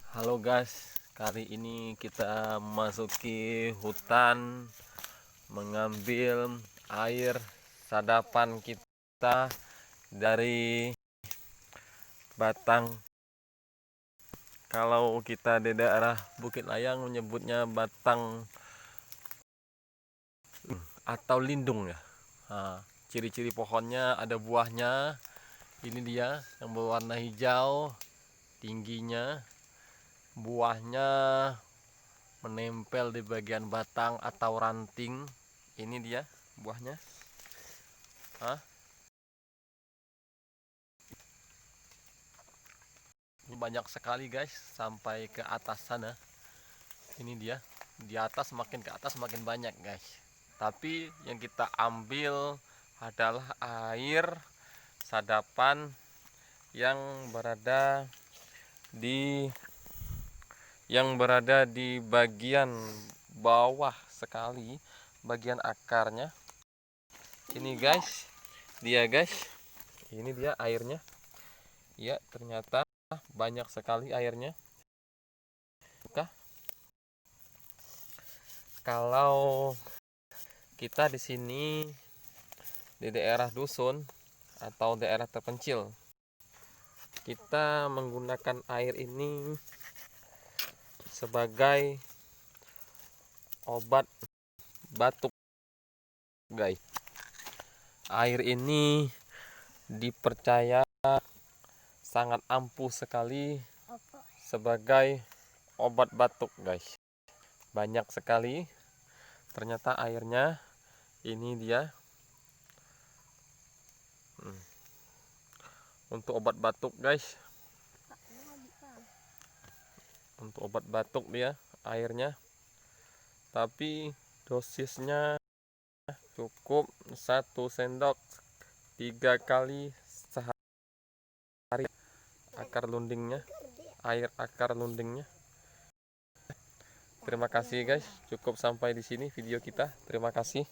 Halo guys, kali ini kita memasuki hutan mengambil air sadapan kita dari batang. Kalau kita di daerah Bukit Layang menyebutnya batang atau lindung ya. Nah, ciri-ciri pohonnya ada buahnya. Ini dia yang berwarna hijau, tingginya. Buahnya menempel di bagian batang atau ranting. Ini dia buahnya. Hah? Ini banyak sekali guys, sampai ke atas sana. Ini dia, di atas makin ke atas makin banyak guys. Tapi yang kita ambil adalah air sadapan yang berada di bagian bawah sekali, bagian akarnya. Ini guys, ini dia airnya. Ya, ternyata banyak sekali airnya. Kalau kita di sini di daerah dusun atau daerah terpencil, kita menggunakan air ini sebagai obat batuk, guys. Air ini dipercaya sangat ampuh sekali sebagai obat batuk, guys. Banyak sekali ternyata airnya. Ini dia untuk obat batuk, guys. Untuk obat batuk dia airnya, tapi dosisnya cukup 1 sendok 3 kali sehari. Air akar lundingnya. Terima kasih guys, cukup sampai di sini video kita. Terima kasih.